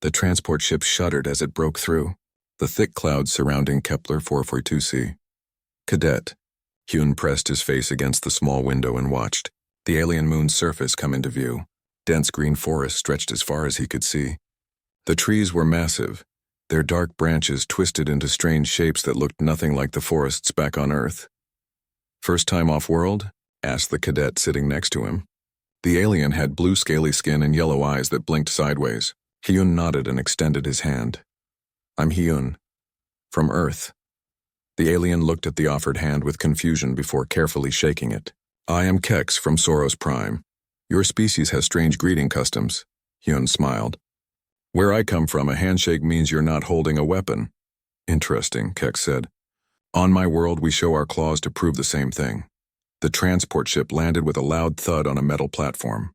The transport ship shuddered as it broke through, the thick clouds surrounding Kepler 442c. Cadet. Hyun pressed his face against the small window and watched the alien moon's surface come into view. Dense green forest stretched as far as he could see. The trees were massive, their dark branches twisted into strange shapes that looked nothing like the forests back on Earth. "First time off-world?" asked the cadet sitting next to him. The alien had blue scaly skin and yellow eyes that blinked sideways. Hyun nodded and extended his hand. "I'm Hyun. From Earth." The alien looked at the offered hand with confusion before carefully shaking it. "I am Kex from Soros Prime. Your species has strange greeting customs." Hyun smiled. "Where I come from, a handshake means you're not holding a weapon." "Interesting," Kex said. "On my world, we show our claws to prove the same thing." The transport ship landed with a loud thud on a metal platform.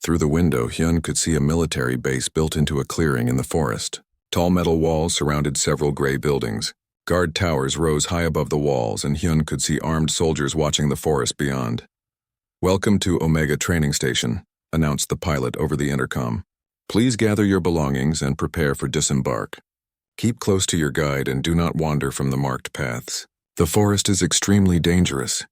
Through the window, Hyun could see a military base built into a clearing in the forest. Tall metal walls surrounded several gray buildings. Guard towers rose high above the walls, and Hyun could see armed soldiers watching the forest beyond. "Welcome to Omega Training Station," announced the pilot over the intercom. "Please gather your belongings and prepare for disembark. Keep close to your guide and do not wander from the marked paths. The forest is extremely dangerous."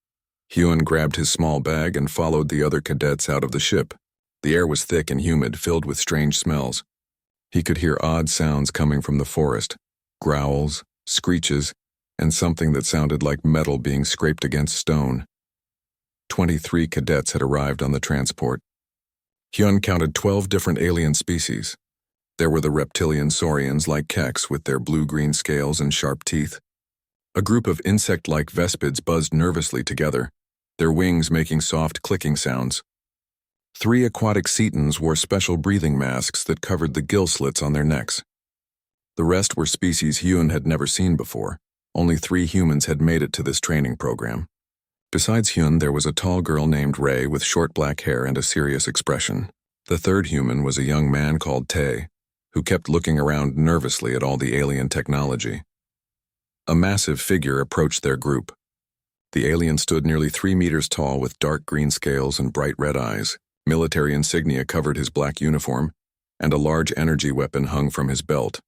Hyun grabbed his small bag and followed the other cadets out of the ship. The air was thick and humid, filled with strange smells. He could hear odd sounds coming from the forest, growls, screeches, and something that sounded like metal being scraped against stone. 23 cadets had arrived on the transport. Hyun counted 12 different alien species. There were the reptilian saurians like Kex with their blue-green scales and sharp teeth. A group of insect-like vespids buzzed nervously together, their wings making soft clicking sounds. 3 aquatic cetons wore special breathing masks that covered the gill slits on their necks. The rest were species Hyun had never seen before. Only 3 humans had made it to this training program. Besides Hyun, there was a tall girl named Ray with short black hair and a serious expression. The third human was a young man called Tae, who kept looking around nervously at all the alien technology. A massive figure approached their group. The alien stood nearly 3 meters tall with dark green scales and bright red eyes. Military insignia covered his black uniform, and a large energy weapon hung from his belt.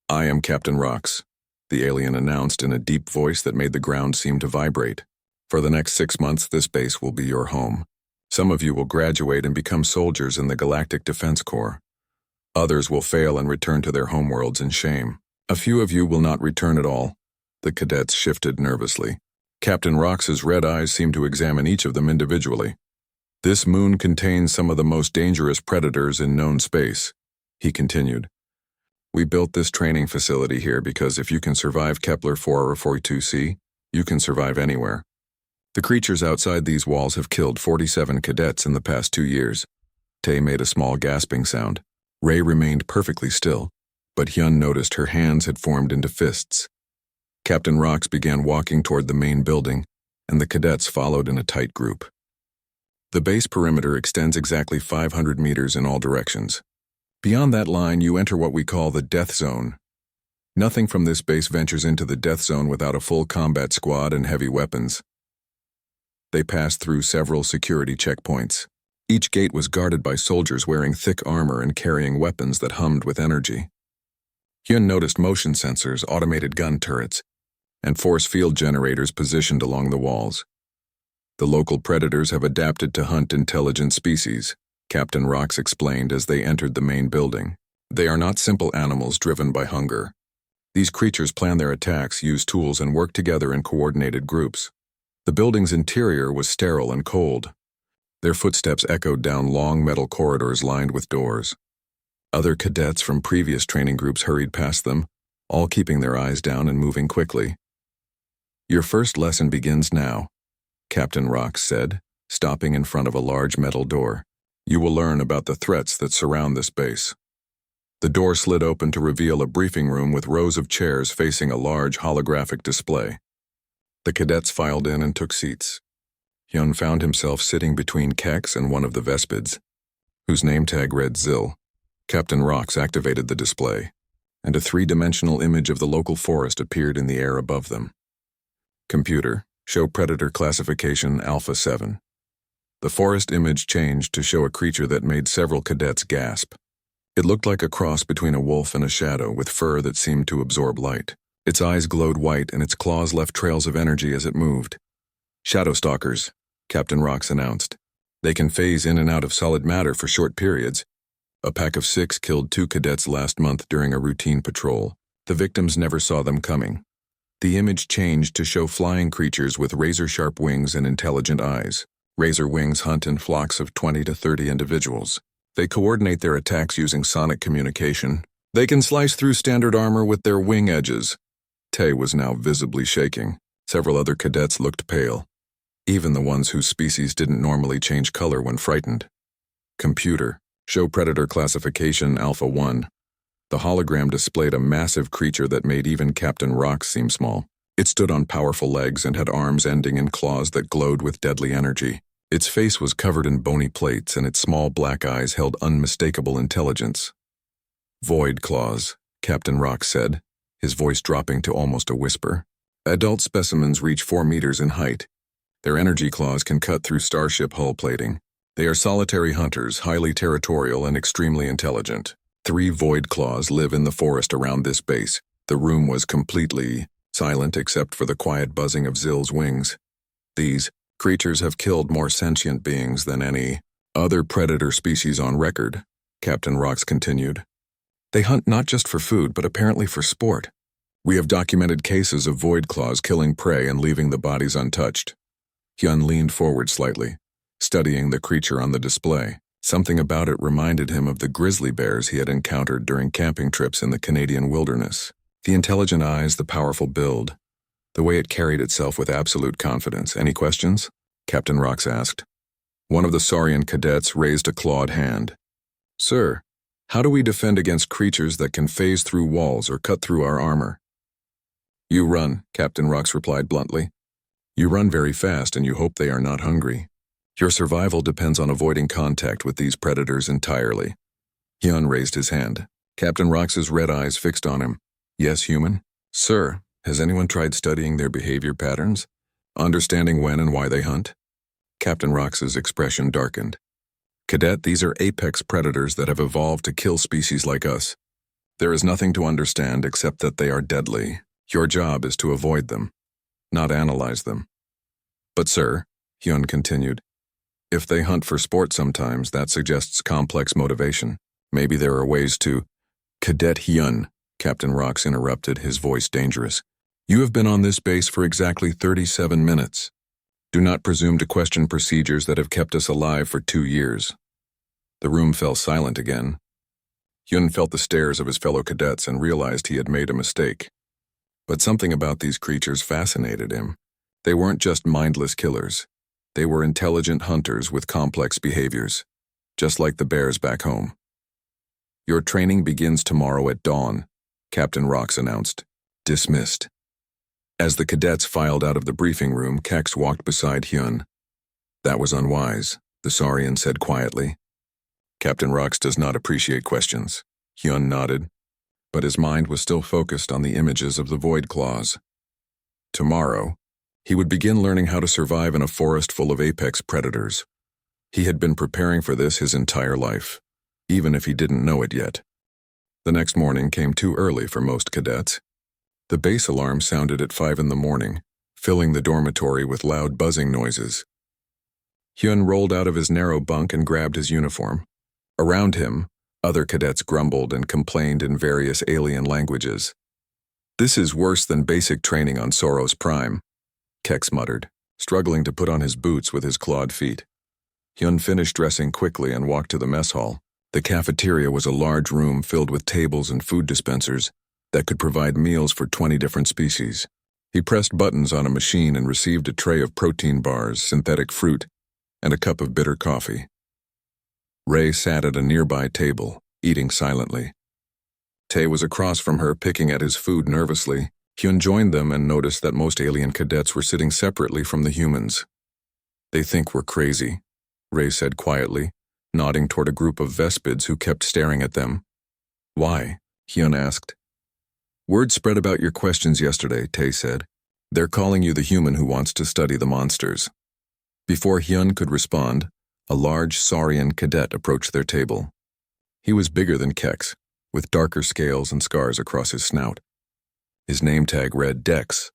"I am Captain Rox," the alien announced in a deep voice that made the ground seem to vibrate. "For the next 6 months, this base will be your home. Some of you will graduate and become soldiers in the Galactic Defense Corps. Others will fail and return to their homeworlds in shame. A few of you will not return at all." The cadets shifted nervously. Captain Rox's red eyes seemed to examine each of them individually. "This moon contains some of the most dangerous predators in known space," he continued. "We built this training facility here because if you can survive Kepler 442c, you can survive anywhere. The creatures outside these walls have killed 47 cadets in the past 2 years." Tae made a small gasping sound. Ray remained perfectly still, but Hyun noticed her hands had formed into fists. Captain Rox began walking toward the main building, and the cadets followed in a tight group. The base perimeter extends exactly 500 meters in all directions. Beyond that line, you enter what we call the Death Zone. Nothing from this base ventures into the Death Zone without a full combat squad and heavy weapons. They passed through several security checkpoints. Each gate was guarded by soldiers wearing thick armor and carrying weapons that hummed with energy. Hyun noticed motion sensors, automated gun turrets, and force field generators positioned along the walls. "The local predators have adapted to hunt intelligent species," Captain Rox explained as they entered the main building. "They are not simple animals driven by hunger. These creatures plan their attacks, use tools, and work together in coordinated groups." The building's interior was sterile and cold. Their footsteps echoed down long metal corridors lined with doors. Other cadets from previous training groups hurried past them, all keeping their eyes down and moving quickly. "Your first lesson begins now," Captain Rox said, stopping in front of a large metal door. "You will learn about the threats that surround this base." The door slid open to reveal a briefing room with rows of chairs facing a large holographic display. The cadets filed in and took seats. Hyun found himself sitting between Kex and one of the vespids, whose name tag read Zil. Captain Rox activated the display, and a 3-dimensional image of the local forest appeared in the air above them. "Computer, show predator classification Alpha 7. The forest image changed to show a creature that made several cadets gasp. It looked like a cross between a wolf and a shadow, with fur that seemed to absorb light. Its eyes glowed white and its claws left trails of energy as it moved. "Shadow stalkers," Captain Rox announced. "They can phase in and out of solid matter for short periods. A pack of 6 killed 2 cadets last month during a routine patrol. The victims never saw them coming." The image changed to show flying creatures with razor-sharp wings and intelligent eyes. Razor wings hunt in flocks of 20 to 30 individuals. They coordinate their attacks using sonic communication. They can slice through standard armor with their wing edges. Tay was now visibly shaking. Several other cadets looked pale, even the ones whose species didn't normally change color when frightened. "Computer, show predator classification Alpha 1. The hologram displayed a massive creature that made even Captain Rox seem small. It stood on powerful legs and had arms ending in claws that glowed with deadly energy. Its face was covered in bony plates, and its small black eyes held unmistakable intelligence. "Void claws," Captain Rox said, his voice dropping to almost a whisper. "Adult specimens reach 4 meters in height. Their energy claws can cut through starship hull plating. They are solitary hunters, highly territorial and extremely intelligent. 3 void claws live in the forest around this base." The room was completely silent except for the quiet buzzing of Zill's wings. "These creatures have killed more sentient beings than any other predator species on record," Captain Rox continued. "They hunt not just for food, but apparently for sport. We have documented cases of void claws killing prey and leaving the bodies untouched." Hyun leaned forward slightly, studying the creature on the display. Something about it reminded him of the grizzly bears he had encountered during camping trips in the Canadian wilderness. The intelligent eyes, the powerful build, the way it carried itself with absolute confidence. "Any questions?" Captain Rox asked. One of the Saurian cadets raised a clawed hand. "Sir, how do we defend against creatures that can phase through walls or cut through our armor?" "You run," Captain Rox replied bluntly. "You run very fast and you hope they are not hungry. Your survival depends on avoiding contact with these predators entirely." Hyun raised his hand. Captain Rox's red eyes fixed on him. "Yes, human?" "Sir, has anyone tried studying their behavior patterns? Understanding when and why they hunt?" Captain Rox's expression darkened. "Cadet, these are apex predators that have evolved to kill species like us. There is nothing to understand except that they are deadly. Your job is to avoid them, not analyze them." "But sir," Hyun continued, "if they hunt for sport sometimes, that suggests complex motivation. Maybe there are ways to—" "Cadet Hyun," Captain Rox interrupted, his voice dangerous. "You have been on this base for exactly 37 minutes. Do not presume to question procedures that have kept us alive for 2 years." The room fell silent again. Hyun felt the stares of his fellow cadets and realized he had made a mistake. But something about these creatures fascinated him. They weren't just mindless killers. They were intelligent hunters with complex behaviors, just like the bears back home. "Your training begins tomorrow at dawn," Captain Rox announced. "Dismissed." As the cadets filed out of the briefing room, Kex walked beside Hyun. "That was unwise," the Saurian said quietly. "Captain Rox does not appreciate questions." Hyun nodded, but his mind was still focused on the images of the void claws. Tomorrow, he would begin learning how to survive in a forest full of apex predators. He had been preparing for this his entire life, even if he didn't know it yet. The next morning came too early for most cadets. The base alarm sounded at 5 in the morning, filling the dormitory with loud buzzing noises. Hyun rolled out of his narrow bunk and grabbed his uniform. Around him, other cadets grumbled and complained in various alien languages. "This is worse than basic training on Soros Prime," Kex muttered, struggling to put on his boots with his clawed feet. Hyun finished dressing quickly and walked to the mess hall. The cafeteria was a large room filled with tables and food dispensers that could provide meals for 20 different species. He pressed buttons on a machine and received a tray of protein bars, synthetic fruit, and a cup of bitter coffee. Ray sat at a nearby table, eating silently. Tay was across from her, picking at his food nervously. Hyun joined them and noticed that most alien cadets were sitting separately from the humans. "They think we're crazy," Ray said quietly, nodding toward a group of Vespids who kept staring at them. "Why?" Hyun asked. "Word spread about your questions yesterday," Tay said. "They're calling you the human who wants to study the monsters." Before Hyun could respond, a large Saurian cadet approached their table. He was bigger than Kex, with darker scales and scars across his snout. His name tag read Dex.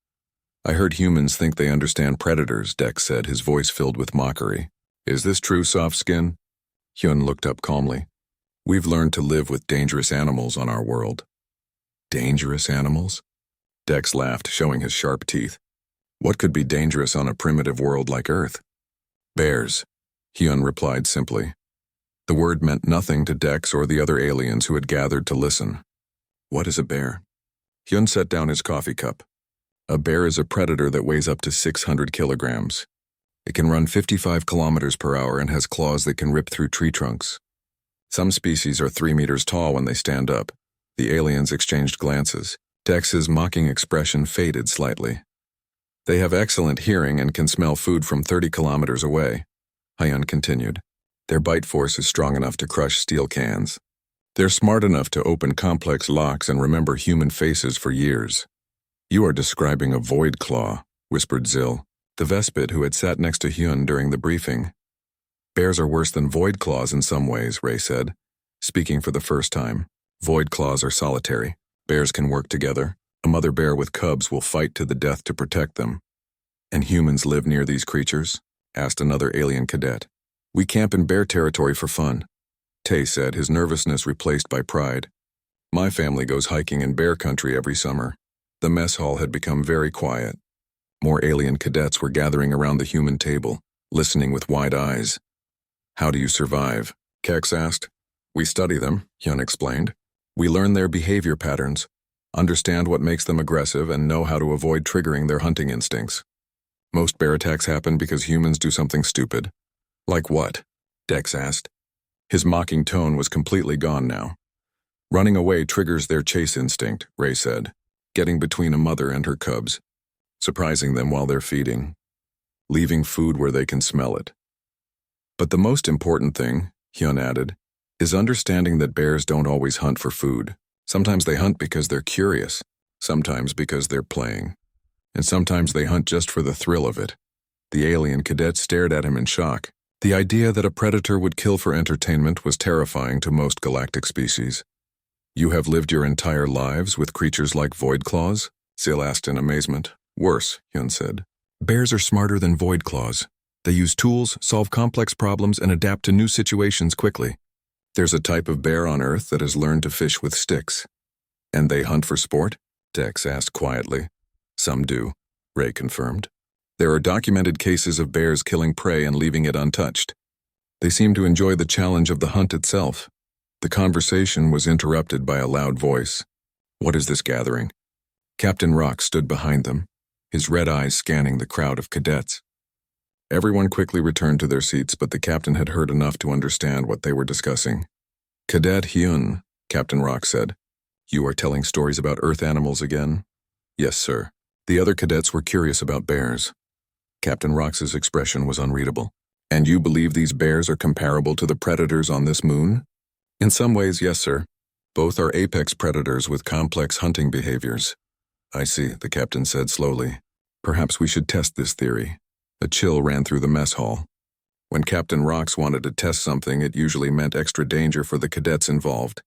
I heard humans think they understand predators, Dex said, his voice filled with mockery. Is this true, soft skin? Hyun looked up calmly. We've learned to live with dangerous animals on our world. Dangerous animals? Dex laughed, showing his sharp teeth. What could be dangerous on a primitive world like Earth? Bears, Hyun replied simply. The word meant nothing to Dex or the other aliens who had gathered to listen. What is a bear? Hyun set down his coffee cup. A bear is a predator that weighs up to 600 kilograms. It can run 55 kilometers per hour and has claws that can rip through tree trunks. Some species are 3 meters tall when they stand up. The aliens exchanged glances. Dex's mocking expression faded slightly. They have excellent hearing and can smell food from 30 kilometers away, Hyun continued. Their bite force is strong enough to crush steel cans. They're smart enough to open complex locks and remember human faces for years. You are describing a void claw, whispered Zil, the Vespid who had sat next to Hyun during the briefing. Bears are worse than void claws in some ways, Ray said, speaking for the first time. Void claws are solitary. Bears can work together. A mother bear with cubs will fight to the death to protect them. And humans live near these creatures? Asked another alien cadet. We camp in bear territory for fun, Tay said, his nervousness replaced by pride. My family goes hiking in bear country every summer. The mess hall had become very quiet. More alien cadets were gathering around the human table, listening with wide eyes. How do you survive? Kex asked. We study them, Hyun explained. We learn their behavior patterns, understand what makes them aggressive, and know how to avoid triggering their hunting instincts. Most bear attacks happen because humans do something stupid. Like what? Dex asked. His mocking tone was completely gone now. Running away triggers their chase instinct, Ray said, getting between a mother and her cubs, surprising them while they're feeding, leaving food where they can smell it. But the most important thing, Hyun added, is understanding that bears don't always hunt for food. Sometimes they hunt because they're curious, sometimes because they're playing, and sometimes they hunt just for the thrill of it. The alien cadet stared at him in shock. The idea that a predator would kill for entertainment was terrifying to most galactic species. You have lived your entire lives with creatures like void claws? Zil asked in amazement. Worse, Hyun said. Bears are smarter than void claws. They use tools, solve complex problems, and adapt to new situations quickly. There's a type of bear on Earth that has learned to fish with sticks. And they hunt for sport? Dex asked quietly. Some do, Ray confirmed. There are documented cases of bears killing prey and leaving it untouched. They seem to enjoy the challenge of the hunt itself. The conversation was interrupted by a loud voice. What is this gathering? Captain Rock stood behind them, his red eyes scanning the crowd of cadets. Everyone quickly returned to their seats, but the captain had heard enough to understand what they were discussing. Cadet Hyun, Captain Rock said. You are telling stories about Earth animals again? Yes, sir. The other cadets were curious about bears. Captain Rox's expression was unreadable. And you believe these bears are comparable to the predators on this moon? In some ways, yes, sir. Both are apex predators with complex hunting behaviors. I see, the captain said slowly. Perhaps we should test this theory. A chill ran through the mess hall. When Captain Rox wanted to test something, it usually meant extra danger for the cadets involved.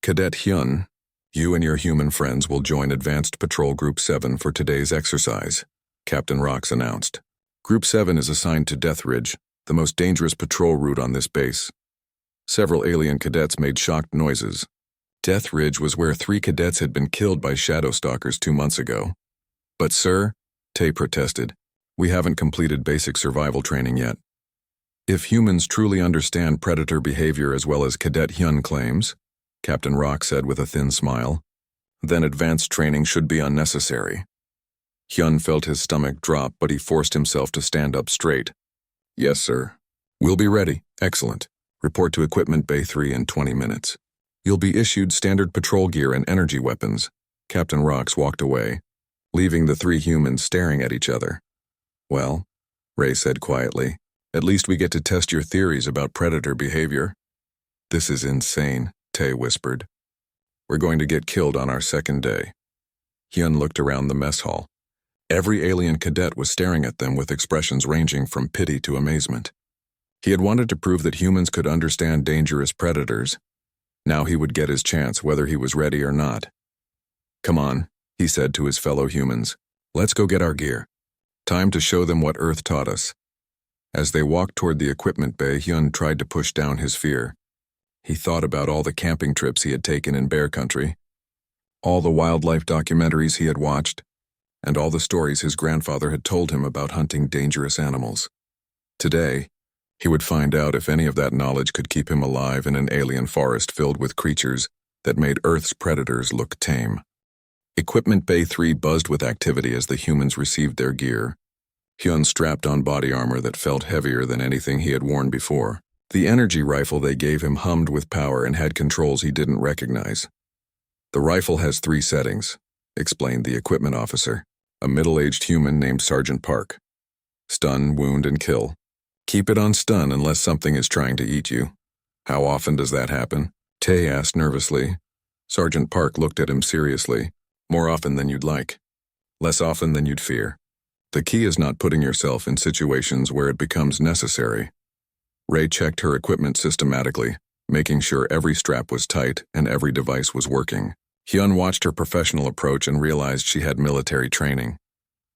Cadet Hyun, you and your human friends will join Advanced Patrol Group 7 for today's exercise, Captain Rox announced. Group 7 is assigned to Death Ridge, the most dangerous patrol route on this base. Several alien cadets made shocked noises. Death Ridge was where 3 cadets had been killed by shadow stalkers 2 months ago. But sir, Tay protested, we haven't completed basic survival training yet. If humans truly understand predator behavior as well as Cadet Hyun claims, Captain Rock said with a thin smile, then advanced training should be unnecessary. Hyun felt his stomach drop, but he forced himself to stand up straight. Yes, sir. We'll be ready. Excellent. Report to Equipment Bay 3 in 20 minutes. You'll be issued standard patrol gear and energy weapons. Captain Rox walked away, leaving the 3 humans staring at each other. Well, Ray said quietly, at least we get to test your theories about predator behavior. This is insane, Tay whispered. We're going to get killed on our second day. Hyun looked around the mess hall. Every alien cadet was staring at them with expressions ranging from pity to amazement. He had wanted to prove that humans could understand dangerous predators, Now he would get his chance whether he was ready or not. "Come on," he said to his fellow humans. "Let's go get our gear. Time to show them what Earth taught us." As they walked toward the equipment bay, Hyun tried to push down his fear. He thought about all the camping trips he had taken in bear country, all the wildlife documentaries he had watched, and all the stories his grandfather had told him about hunting dangerous animals. Today, he would find out if any of that knowledge could keep him alive in an alien forest filled with creatures that made Earth's predators look tame. Equipment Bay 3 buzzed with activity as the humans received their gear. Hyun strapped on body armor that felt heavier than anything he had worn before. The energy rifle they gave him hummed with power and had controls he didn't recognize. "The rifle has 3 settings," explained the equipment officer, a middle-aged human named Sergeant Park. "Stun, wound, and kill. Keep it on stun unless something is trying to eat you." "How often does that happen?" Tay asked nervously. Sergeant Park looked at him seriously. "More often than you'd like. Less often than you'd fear. The key is not putting yourself in situations where it becomes necessary." Ray checked her equipment systematically, making sure every strap was tight and every device was working. Hyun watched her professional approach and realized she had military training.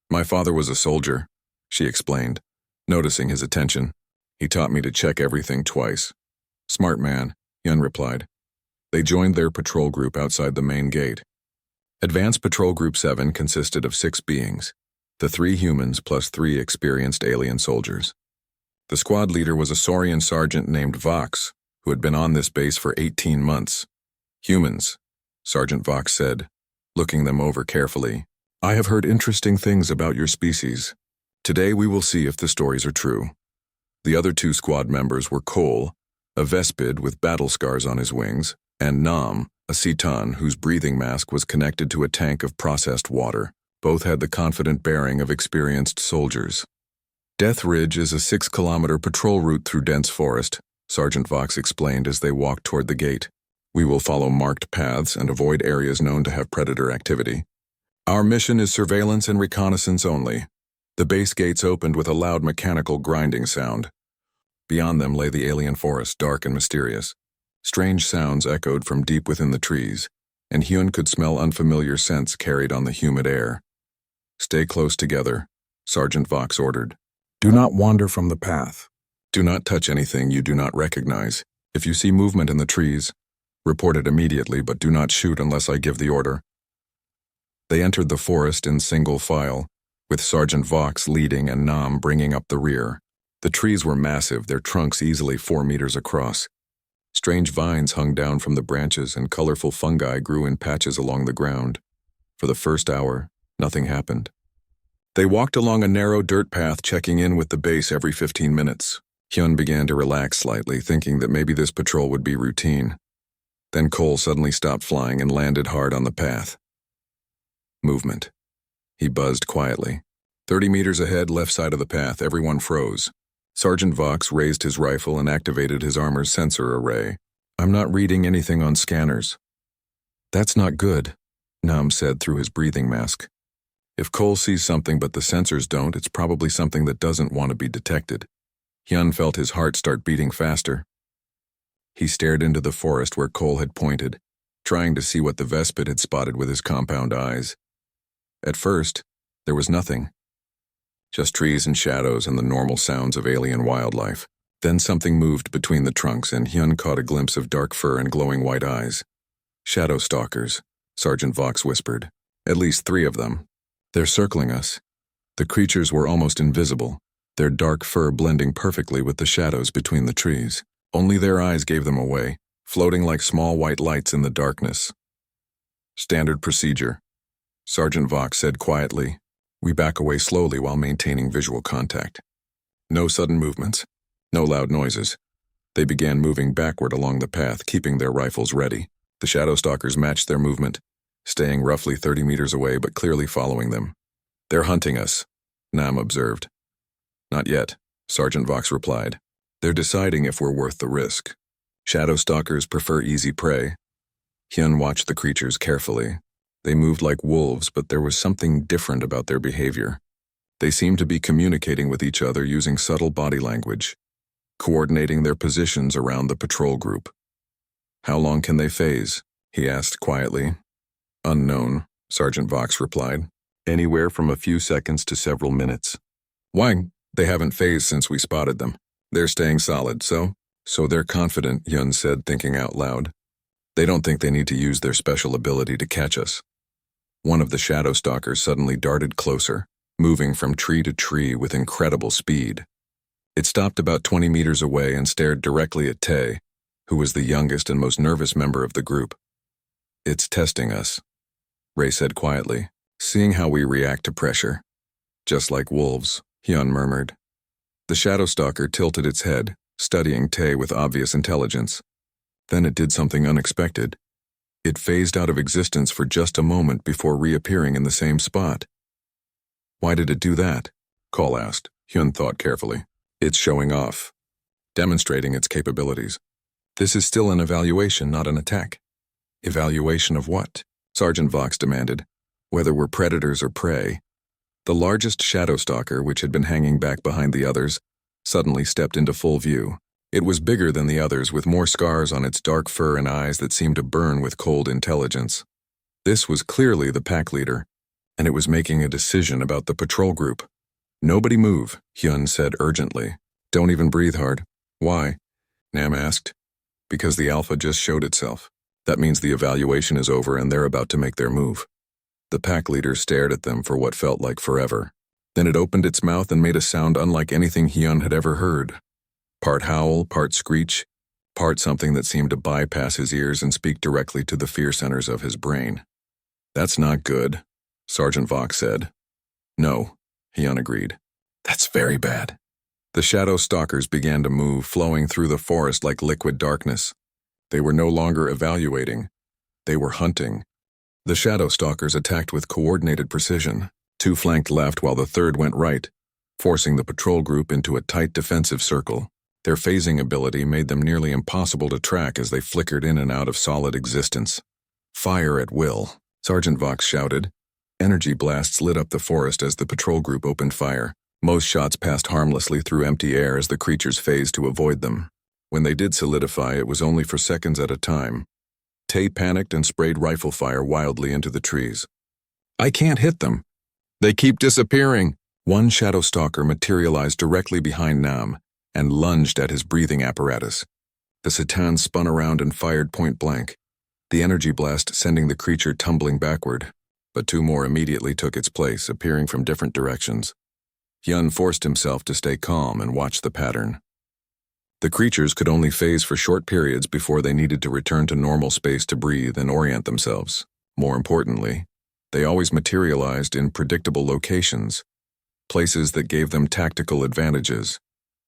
"My father was a soldier," she explained, noticing his attention. "He taught me to check everything twice." "Smart man," Hyun replied. They joined their patrol group outside the main gate. Advanced Patrol Group 7 consisted of 6 beings, the 3 humans plus 3 experienced alien soldiers. The squad leader was a Saurian sergeant named Vox, who had been on this base for 18 months. "Humans," Sergeant Vox said, looking them over carefully. "I have heard interesting things about your species. Today we will see if the stories are true." The other 2 squad members were Cole, a Vespid with battle scars on his wings, and Nam, a Citan whose breathing mask was connected to a tank of processed water. Both had the confident bearing of experienced soldiers. "Death Ridge is a 6-kilometer patrol route through dense forest," Sergeant Vox explained as they walked toward the gate. "We will follow marked paths and avoid areas known to have predator activity. Our mission is surveillance and reconnaissance only." The base gates opened with a loud mechanical grinding sound. Beyond them lay the alien forest, dark and mysterious. Strange sounds echoed from deep within the trees, and Hyun could smell unfamiliar scents carried on the humid air. "Stay close together," Sergeant Vox ordered. "Do not wander from the path. Do not touch anything you do not recognize. If you see movement in the trees, report it immediately, but do not shoot unless I give the order." They entered the forest in single file, with Sergeant Vox leading and Nam bringing up the rear. The trees were massive, their trunks easily 4 meters across. Strange vines hung down from the branches and colorful fungi grew in patches along the ground. For the first hour, nothing happened. They walked along a narrow dirt path, checking in with the base every 15 minutes. Hyun began to relax slightly, thinking that maybe this patrol would be routine. Then Cole suddenly stopped flying and landed hard on the path. Movement. He buzzed quietly. 30 meters ahead, left side of the path, everyone froze. Sergeant Vox raised his rifle and activated his armor's sensor array. "I'm not reading anything on scanners." "That's not good," Nam said through his breathing mask. "If Cole sees something but the sensors don't, it's probably something that doesn't want to be detected." Hyun felt his heart start beating faster. He stared into the forest where Cole had pointed, trying to see what the Vespid had spotted with his compound eyes. At first, there was nothing. Just trees and shadows and the normal sounds of alien wildlife. Then something moved between the trunks and Hyun caught a glimpse of dark fur and glowing white eyes. "Shadow stalkers," Sergeant Vox whispered. "At least 3 of them. They're circling us." The creatures were almost invisible, their dark fur blending perfectly with the shadows between the trees. Only their eyes gave them away, floating like small white lights in the darkness. "Standard procedure," Sergeant Vox said quietly. "We back away slowly while maintaining visual contact. No sudden movements, no loud noises." They began moving backward along the path, keeping their rifles ready. The shadow stalkers matched their movement, staying roughly 30 meters away but clearly following them. "They're hunting us," Nam observed. "Not yet," Sergeant Vox replied. "They're deciding if we're worth the risk. Shadow stalkers prefer easy prey." Hyun watched the creatures carefully. They moved like wolves, but there was something different about their behavior. They seemed to be communicating with each other using subtle body language, coordinating their positions around the patrol group. How long can they phase? He asked quietly. Unknown, Sergeant Vox replied. Anywhere from a few seconds to several minutes. Why? They haven't phased since we spotted them. They're staying solid, so? So they're confident, Yun said, thinking out loud. They don't think they need to use their special ability to catch us. One of the shadow stalkers suddenly darted closer, moving from tree to tree with incredible speed. It stopped about 20 meters away and stared directly at Tay, who was the youngest and most nervous member of the group. It's testing us, Ray said quietly, seeing how we react to pressure. Just like wolves, Hyun murmured. The shadow stalker tilted its head, studying Tay with obvious intelligence. Then it did something unexpected. It phased out of existence for just a moment before reappearing in the same spot. Why did it do that? Cole asked. Hyun thought carefully. It's showing off, demonstrating its capabilities. This is still an evaluation, not an attack. Evaluation of what? Sergeant Vox demanded. Whether we're predators or prey. The largest shadow stalker, which had been hanging back behind the others, suddenly stepped into full view. It was bigger than the others, with more scars on its dark fur and eyes that seemed to burn with cold intelligence. This was clearly the pack leader, and it was making a decision about the patrol group. Nobody move, Hyun said urgently. Don't even breathe hard. Why? Nam asked. Because the alpha just showed itself. That means the evaluation is over and they're about to make their move. The pack leader stared at them for what felt like forever. Then it opened its mouth and made a sound unlike anything Hyun had ever heard. Part howl, part screech, part something that seemed to bypass his ears and speak directly to the fear centers of his brain. That's not good, Sergeant Vox said. No, Hyun agreed. That's very bad. The shadow stalkers began to move, flowing through the forest like liquid darkness. They were no longer evaluating. They were hunting. The shadow stalkers attacked with coordinated precision. Two flanked left while the third went right, forcing the patrol group into a tight defensive circle. Their phasing ability made them nearly impossible to track as they flickered in and out of solid existence. Fire at will, Sergeant Vox shouted. Energy blasts lit up the forest as the patrol group opened fire. Most shots passed harmlessly through empty air as the creatures phased to avoid them. When they did solidify, it was only for seconds at a time. Tay panicked and sprayed rifle fire wildly into the trees. I can't hit them. They keep disappearing. One shadow stalker materialized directly behind Nam and lunged at his breathing apparatus. The Satan spun around and fired point blank, the energy blast sending the creature tumbling backward, but two more immediately took its place, appearing from different directions. Hyun forced himself to stay calm and watch the pattern. The creatures could only phase for short periods before they needed to return to normal space to breathe and orient themselves. More importantly, they always materialized in predictable locations, places that gave them tactical advantages.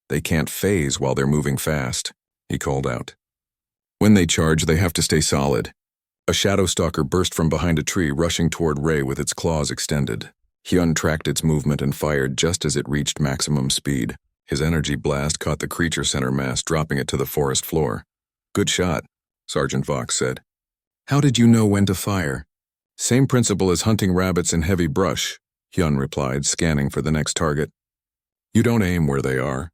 They can't phase while they're moving fast, he called out. When they charge, they have to stay solid. A shadow stalker burst from behind a tree, rushing toward Ray with its claws extended. Hyun tracked its movement and fired just as it reached maximum speed. His energy blast caught the creature center mass, dropping it to the forest floor. Good shot, Sergeant Vox said. How did you know when to fire? Same principle as hunting rabbits in heavy brush, Hyun replied, scanning for the next target. You don't aim where they are.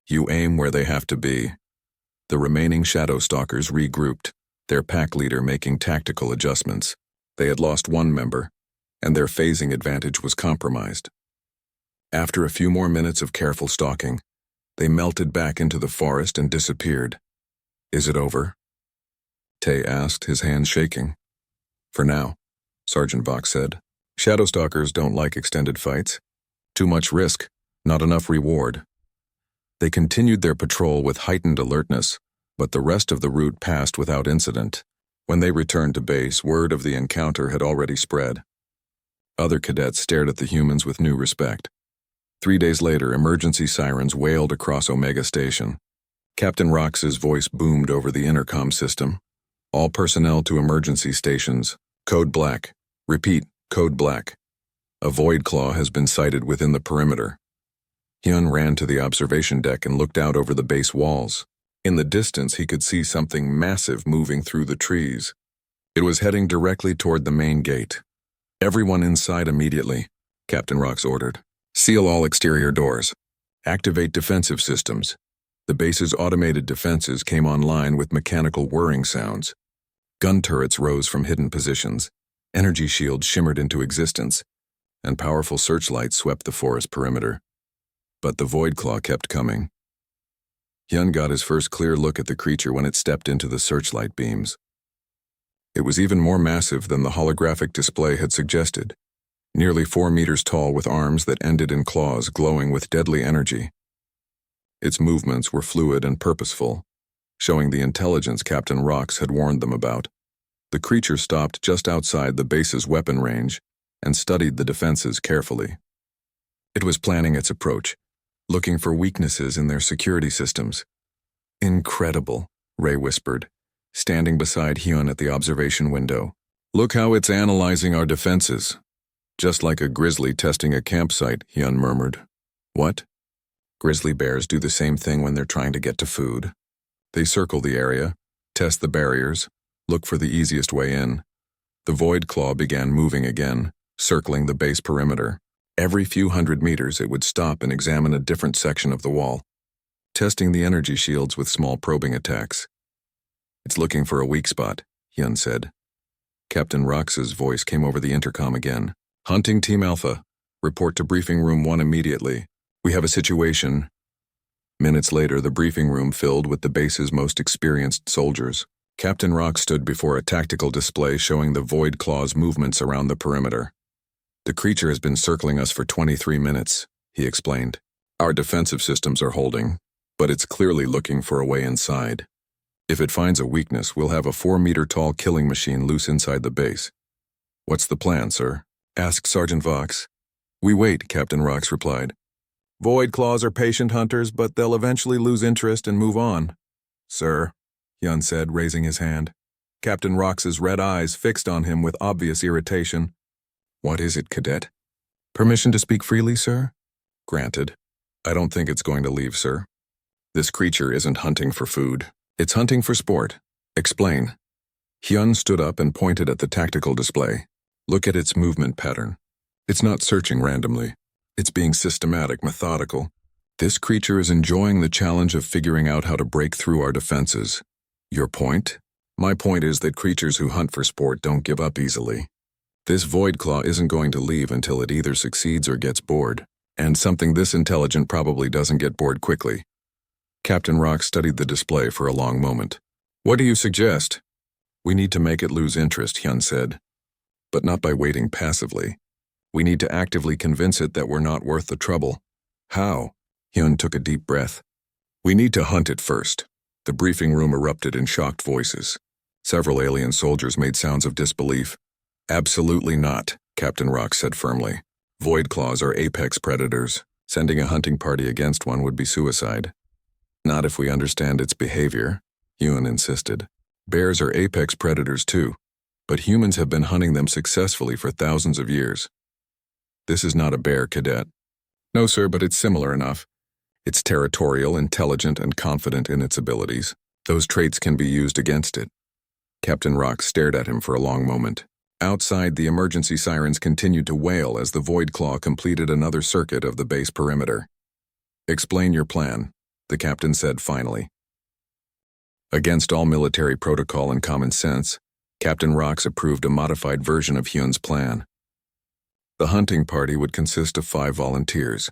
You aim where they have to be. The remaining shadow stalkers regrouped, their pack leader making tactical adjustments. They had lost one member, and their phasing advantage was compromised. After a few more minutes of careful stalking, they melted back into the forest and disappeared. Is it over? Tay asked, his hands shaking. For now, Sergeant Vox said. Shadow stalkers don't like extended fights. Too much risk, not enough reward. They continued their patrol with heightened alertness, but the rest of the route passed without incident. When they returned to base, word of the encounter had already spread. Other cadets stared at the humans with new respect. 3 days later, emergency sirens wailed across Omega Station. Captain Rox's voice boomed over the intercom system. All personnel to emergency stations. Code Black. Repeat, Code Black. A void claw has been sighted within the perimeter. Hyun ran to the observation deck and looked out over the base walls. In the distance, he could see something massive moving through the trees. It was heading directly toward the main gate. Everyone inside immediately, Captain Rox ordered. Seal all exterior doors. Activate defensive systems. The base's automated defenses came online with mechanical whirring sounds. Gun turrets rose from hidden positions, energy shields shimmered into existence, and powerful searchlights swept the forest perimeter. But the Void Claw kept coming. Hyun got his first clear look at the creature when it stepped into the searchlight beams. It was even more massive than the holographic display had suggested, nearly 4 meters tall with arms that ended in claws glowing with deadly energy. Its movements were fluid and purposeful, showing the intelligence Captain Rox had warned them about. The creature stopped just outside the base's weapon range and studied the defenses carefully. It was planning its approach, looking for weaknesses in their security systems. "Incredible," Ray whispered, standing beside Hyun at the observation window. "Look how it's analyzing our defenses." "Just like a grizzly testing a campsite," Hyun murmured. "What?" "Grizzly bears do the same thing when they're trying to get to food. They circle the area, test the barriers, look for the easiest way in." The Void Claw began moving again, circling the base perimeter. Every few hundred meters it would stop and examine a different section of the wall, testing the energy shields with small probing attacks. "It's looking for a weak spot," Hyun said. Captain Rox's voice came over the intercom again. "Hunting Team Alpha. Report to Briefing Room 1 immediately. We have a situation." Minutes later, the briefing room filled with the base's most experienced soldiers. Captain Rox stood before a tactical display showing the Void Claw's movements around the perimeter. "The creature has been circling us for 23 minutes, he explained. "Our defensive systems are holding, but it's clearly looking for a way inside. If it finds a weakness, we'll have a 4-meter-tall killing machine loose inside the base." "What's the plan, sir?" asked Sergeant Vox. "We wait," Captain Rox replied. "Void Claws are patient hunters, but they'll eventually lose interest and move on." "Sir," Hyun said, raising his hand. Captain Rox's red eyes fixed on him with obvious irritation. "What is it, Cadet?" "Permission to speak freely, sir?" "Granted. I don't think it's going to leave, sir. This creature isn't hunting for food. It's hunting for sport. Explain." Hyun stood up and pointed at the tactical display. "Look at its movement pattern. It's not searching randomly. It's being systematic, methodical. This creature is enjoying the challenge of figuring out how to break through our defenses. Your point? My point is that creatures who hunt for sport don't give up easily. This Void Claw isn't going to leave until it either succeeds or gets bored, and something this intelligent probably doesn't get bored quickly." Captain Rox studied the display for a long moment. "What do you suggest?" "We need to make it lose interest," Hyun said. "But not by waiting passively. We need to actively convince it that we're not worth the trouble." "How?" Hyun took a deep breath. "We need to hunt it first." The briefing room erupted in shocked voices. Several alien soldiers made sounds of disbelief. "Absolutely not," Captain Rox said firmly. "Void Claws are apex predators. Sending a hunting party against one would be suicide." "Not if we understand its behavior," Hyun insisted. "Bears are apex predators too, but humans have been hunting them successfully for thousands of years." "This is not a bear, Cadet." "No, sir, but it's similar enough. It's territorial, intelligent, and confident in its abilities. Those traits can be used against it." Captain Rox stared at him for a long moment. Outside, the emergency sirens continued to wail as the Void Claw completed another circuit of the base perimeter. "Explain your plan," the captain said finally. Against all military protocol and common sense, Captain Rox approved a modified version of Hyun's plan. The hunting party would consist of 5 volunteers.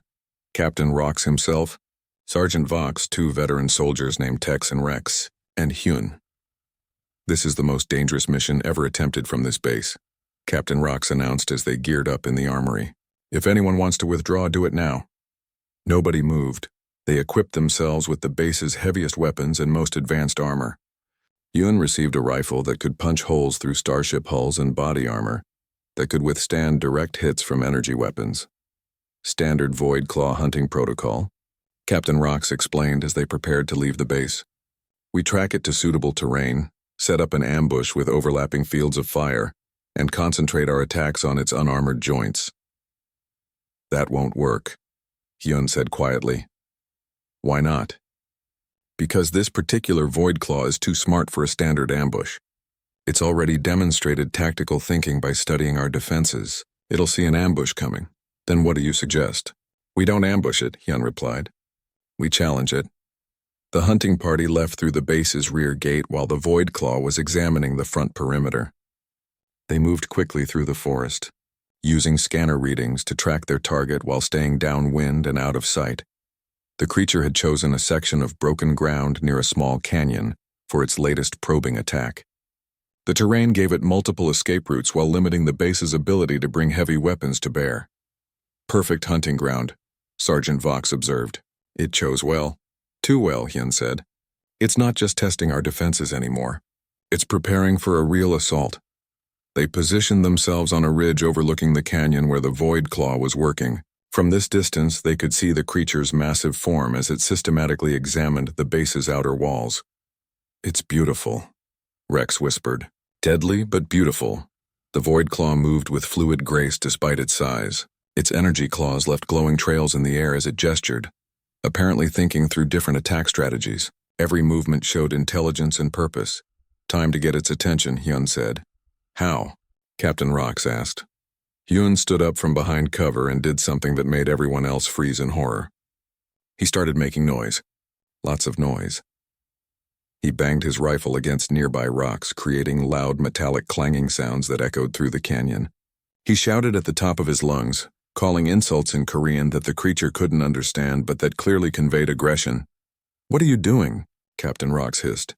Captain Rox himself, Sergeant Vox, 2 veteran soldiers named Tex and Rex, and Hyun. "This is the most dangerous mission ever attempted from this base," Captain Rox announced as they geared up in the armory. "If anyone wants to withdraw, do it now." Nobody moved. They equipped themselves with the base's heaviest weapons and most advanced armor. Hyun received a rifle that could punch holes through starship hulls and body armor, that could withstand direct hits from energy weapons. "Standard Void Claw hunting protocol," Captain Rox explained as they prepared to leave the base. "We track it to suitable terrain, set up an ambush with overlapping fields of fire, and concentrate our attacks on its unarmored joints." "That won't work," Hyun said quietly. "Why not?" "Because this particular Void Claw is too smart for a standard ambush. It's already demonstrated tactical thinking by studying our defenses. It'll see an ambush coming. Then what do you suggest?" "We don't ambush it," Hyun replied. "We challenge it. The hunting party left through the base's rear gate while the Void Claw was examining the front perimeter. They moved quickly through the forest, using scanner readings to track their target while staying downwind and out of sight. The creature had chosen a section of broken ground near a small canyon for its latest probing attack. The terrain gave it multiple escape routes while limiting the base's ability to bring heavy weapons to bear. Perfect hunting ground, Sergeant Vox observed. It chose well. Too well, Hyun said. It's not just testing our defenses anymore. It's preparing for a real assault. They positioned themselves on a ridge overlooking the canyon where the Void Claw was working. From this distance, they could see the creature's massive form as it systematically examined the base's outer walls. It's beautiful, Rex whispered. Deadly, but beautiful. The Void Claw moved with fluid grace despite its size. Its energy claws left glowing trails in the air as it gestured, apparently thinking through different attack strategies. Every movement showed intelligence and purpose. Time to get its attention, Hyun said. How? Captain Rox asked. Hyun stood up from behind cover and did something that made everyone else freeze in horror. He started making noise. Lots of noise. He banged his rifle against nearby rocks, creating loud metallic clanging sounds that echoed through the canyon. He shouted at the top of his lungs, calling insults in Korean that the creature couldn't understand but that clearly conveyed aggression. What are you doing? Captain Rox hissed.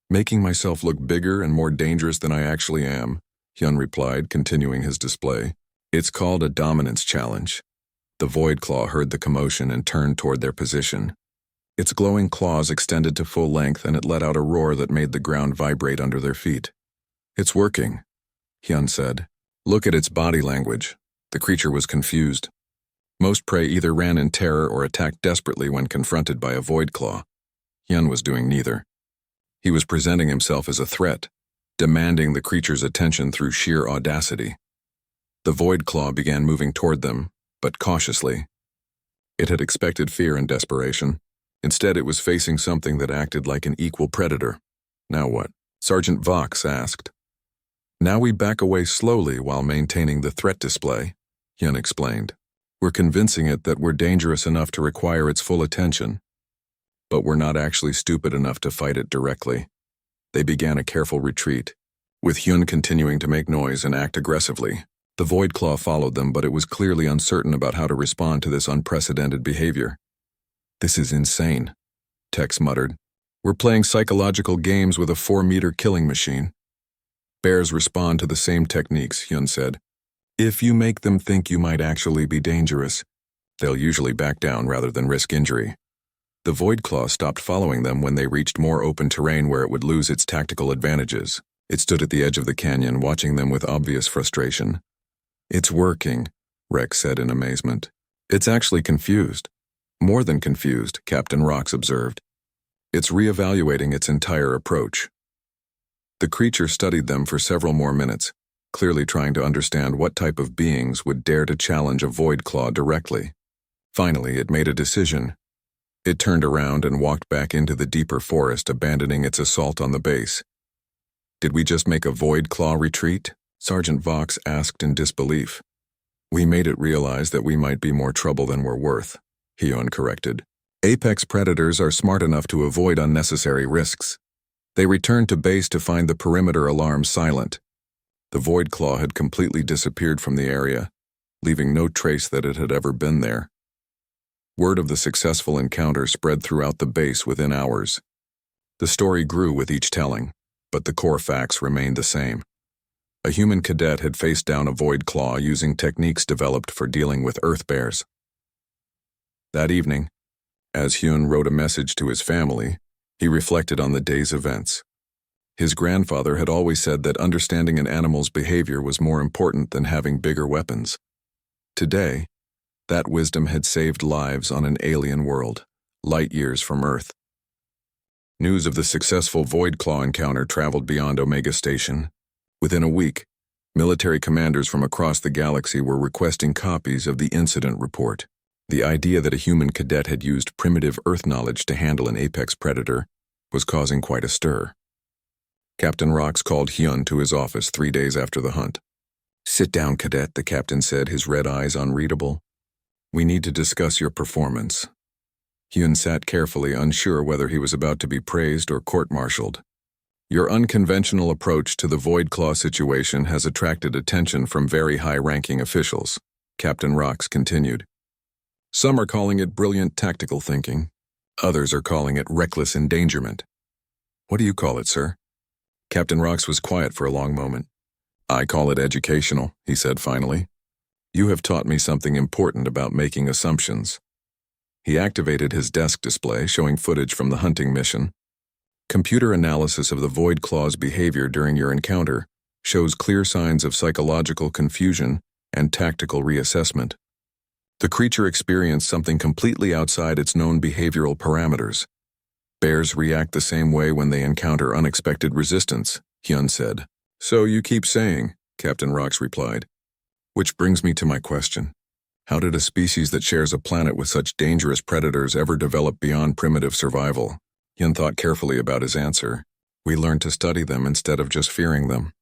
Making myself look bigger and more dangerous than I actually am, Hyun replied, continuing his display. It's called a dominance challenge. The Void Claw heard the commotion and turned toward their position. Its glowing claws extended to full length and it let out a roar that made the ground vibrate under their feet. It's working, Hyun said. Look at its body language. The creature was confused. Most prey either ran in terror or attacked desperately when confronted by a Void Claw. Hyun was doing neither. He was presenting himself as a threat, demanding the creature's attention through sheer audacity. The Void Claw began moving toward them, but cautiously. It had expected fear and desperation. Instead, it was facing something that acted like an equal predator. Now what? Sergeant Vox asked. Now we back away slowly while maintaining the threat display, Hyun explained. We're convincing it that we're dangerous enough to require its full attention. But we're not actually stupid enough to fight it directly. They began a careful retreat, with Hyun continuing to make noise and act aggressively. The Void Claw followed them, but it was clearly uncertain about how to respond to this unprecedented behavior. This is insane, Tex muttered. We're playing psychological games with a 4-meter killing machine. Bears respond to the same techniques, Hyun said. If you make them think you might actually be dangerous, they'll usually back down rather than risk injury. The Void Claw stopped following them when they reached more open terrain where it would lose its tactical advantages. It stood at the edge of the canyon, watching them with obvious frustration. It's working, Rex said in amazement. It's actually confused. More than confused, Captain Rox observed. It's reevaluating its entire approach. The creature studied them for several more minutes, clearly trying to understand what type of beings would dare to challenge a Void Claw directly. Finally, it made a decision. It turned around and walked back into the deeper forest, abandoning its assault on the base. Did we just make a Void Claw retreat? Sergeant Vox asked in disbelief. We made it realize that we might be more trouble than we're worth, Hyun corrected. Apex predators are smart enough to avoid unnecessary risks. They returned to base to find the perimeter alarm silent. The Void Claw had completely disappeared from the area, leaving no trace that it had ever been there. Word of the successful encounter spread throughout the base within hours. The story grew with each telling, but the core facts remained the same. A human cadet had faced down a Void Claw using techniques developed for dealing with Earth bears. That evening, as Hyun wrote a message to his family, he reflected on the day's events. His grandfather had always said that understanding an animal's behavior was more important than having bigger weapons. Today, that wisdom had saved lives on an alien world, light years from Earth. News of the successful Void Claw encounter traveled beyond Omega Station. Within a week, military commanders from across the galaxy were requesting copies of the incident report. The idea that a human cadet had used primitive Earth knowledge to handle an apex predator was causing quite a stir. Captain Rox called Hyun to his office 3 days after the hunt. Sit down, Cadet, the captain said, his red eyes unreadable. We need to discuss your performance. Hyun sat carefully, unsure whether he was about to be praised or court-martialed. Your unconventional approach to the Void Claw situation has attracted attention from very high-ranking officials, Captain Rox continued. Some are calling it brilliant tactical thinking. Others are calling it reckless endangerment. What do you call it, sir? Captain Rox was quiet for a long moment. I call it educational, he said finally. You have taught me something important about making assumptions. He activated his desk display, showing footage from the hunting mission. Computer analysis of the Void Claw's behavior during your encounter shows clear signs of psychological confusion and tactical reassessment. The creature experienced something completely outside its known behavioral parameters. Bears react the same way when they encounter unexpected resistance, Hyun said. So you keep saying, Captain Rox replied. Which brings me to my question. How did a species that shares a planet with such dangerous predators ever develop beyond primitive survival? Hyun thought carefully about his answer. We learned to study them instead of just fearing them.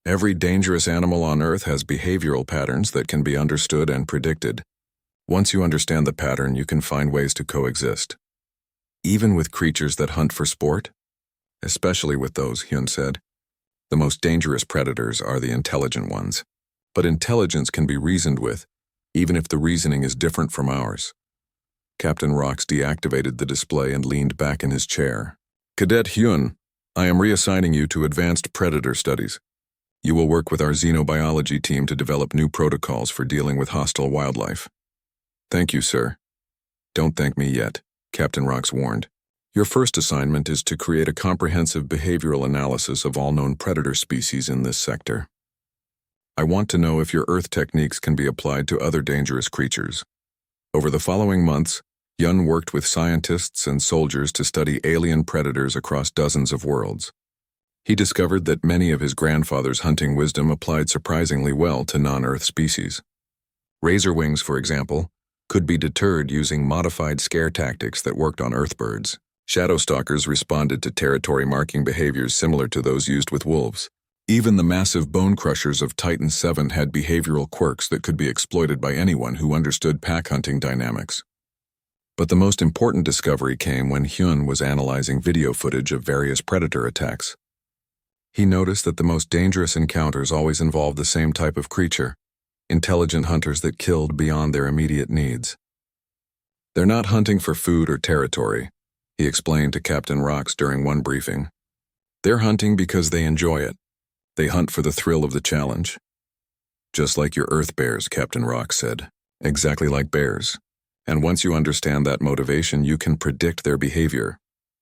Every dangerous animal on Earth has behavioral patterns that can be understood and predicted. Once you understand the pattern, you can find ways to coexist. Even with creatures that hunt for sport? Especially with those, Hyun said. The most dangerous predators are the intelligent ones. But intelligence can be reasoned with, even if the reasoning is different from ours. Captain Rox deactivated the display and leaned back in his chair. Cadet Hyun, I am reassigning you to advanced predator studies. You will work with our xenobiology team to develop new protocols for dealing with hostile wildlife. Thank you, sir. Don't thank me yet, Captain Rox warned. Your first assignment is to create a comprehensive behavioral analysis of all known predator species in this sector. I want to know if your Earth techniques can be applied to other dangerous creatures. Over the following months, Hyun worked with scientists and soldiers to study alien predators across dozens of worlds. He discovered that many of his grandfather's hunting wisdom applied surprisingly well to non-Earth species. Razorwings, for example, could be deterred using modified scare tactics that worked on Earthbirds. Shadowstalkers responded to territory-marking behaviors similar to those used with wolves. Even the massive bone crushers of Titan 7 had behavioral quirks that could be exploited by anyone who understood pack hunting dynamics. But the most important discovery came when Hyun was analyzing video footage of various predator attacks. He noticed that the most dangerous encounters always involved the same type of creature, intelligent hunters that killed beyond their immediate needs. They're not hunting for food or territory, he explained to Captain Rox during one briefing. They're hunting because they enjoy it. They hunt for the thrill of the challenge. Just like your Earth bears, Captain Rox said. Exactly like bears. And once you understand that motivation, you can predict their behavior.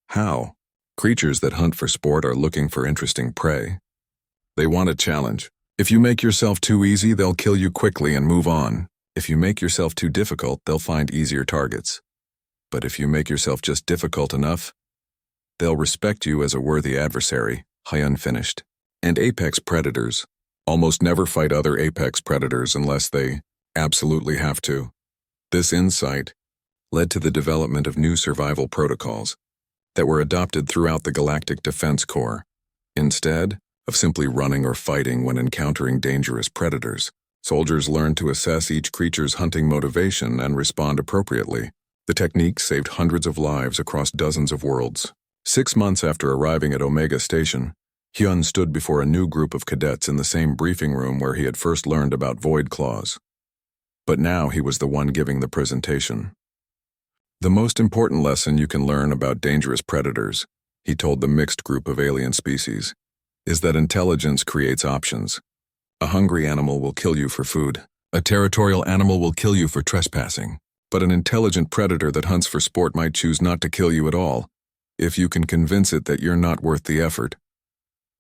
How? Creatures that hunt for sport are looking for interesting prey. They want a challenge. If you make yourself too easy, they'll kill you quickly and move on. If you make yourself too difficult, they'll find easier targets. But if you make yourself just difficult enough, they'll respect you as a worthy adversary, Hyun finished. And apex predators almost never fight other apex predators unless they absolutely have to. This insight led to the development of new survival protocols that were adopted throughout the Galactic Defense Corps. Instead of simply running or fighting when encountering dangerous predators, soldiers learned to assess each creature's hunting motivation and respond appropriately. The technique saved hundreds of lives across dozens of worlds. 6 months after arriving at Omega Station, Hyun stood before a new group of cadets in the same briefing room where he had first learned about Void Claws. But now he was the one giving the presentation. The most important lesson you can learn about dangerous predators, he told the mixed group of alien species, is that intelligence creates options. A hungry animal will kill you for food. A territorial animal will kill you for trespassing. But an intelligent predator that hunts for sport might choose not to kill you at all, if you can convince it that you're not worth the effort.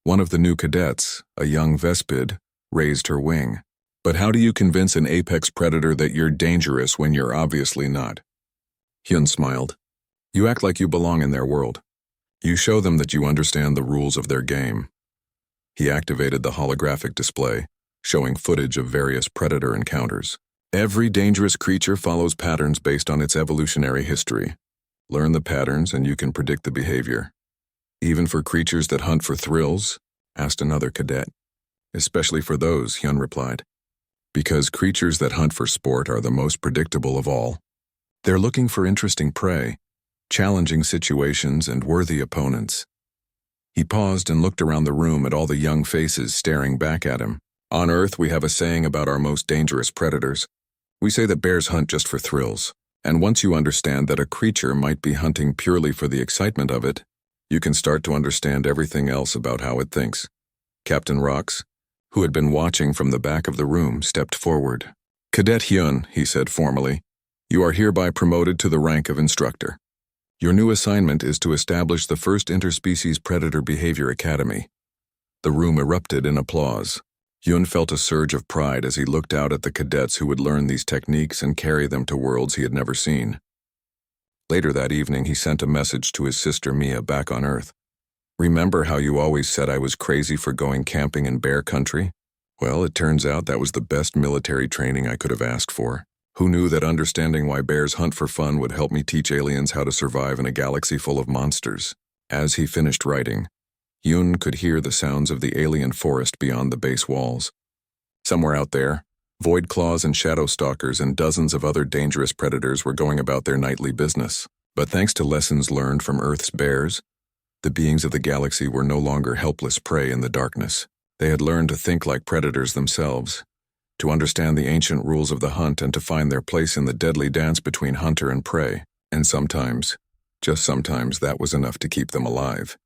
One of the new cadets, a young Vespid, raised her wing. But how do you convince an apex predator that you're dangerous when you're obviously not? Hyun smiled. You act like you belong in their world. You show them that you understand the rules of their game. He activated the holographic display, showing footage of various predator encounters. Every dangerous creature follows patterns based on its evolutionary history. Learn the patterns and you can predict the behavior. Even for creatures that hunt for thrills? Asked another cadet. Especially for those, Hyun replied. Because creatures that hunt for sport are the most predictable of all. They're looking for interesting prey, challenging situations and worthy opponents. He paused and looked around the room at all the young faces staring back at him. On Earth, we have a saying about our most dangerous predators. We say that bears hunt just for thrills, and once you understand that a creature might be hunting purely for the excitement of it, you can start to understand everything else about how it thinks. Captain Rox, who had been watching from the back of the room, stepped forward. Cadet Hyun, he said formally, you are hereby promoted to the rank of instructor. Your new assignment is to establish the first interspecies predator behavior academy. The room erupted in applause. Hyun felt a surge of pride as he looked out at the cadets who would learn these techniques and carry them to worlds he had never seen. Later that evening, he sent a message to his sister Mia back on Earth. Remember how you always said I was crazy for going camping in bear country? Well, it turns out that was the best military training I could have asked for. Who knew that understanding why bears hunt for fun would help me teach aliens how to survive in a galaxy full of monsters? As he finished writing, Hyun could hear the sounds of the alien forest beyond the base walls. Somewhere out there, void claws and shadow stalkers and dozens of other dangerous predators were going about their nightly business. But thanks to lessons learned from Earth's bears, the beings of the galaxy were no longer helpless prey in the darkness. They had learned to think like predators themselves, to understand the ancient rules of the hunt and to find their place in the deadly dance between hunter and prey. And sometimes, just sometimes, that was enough to keep them alive.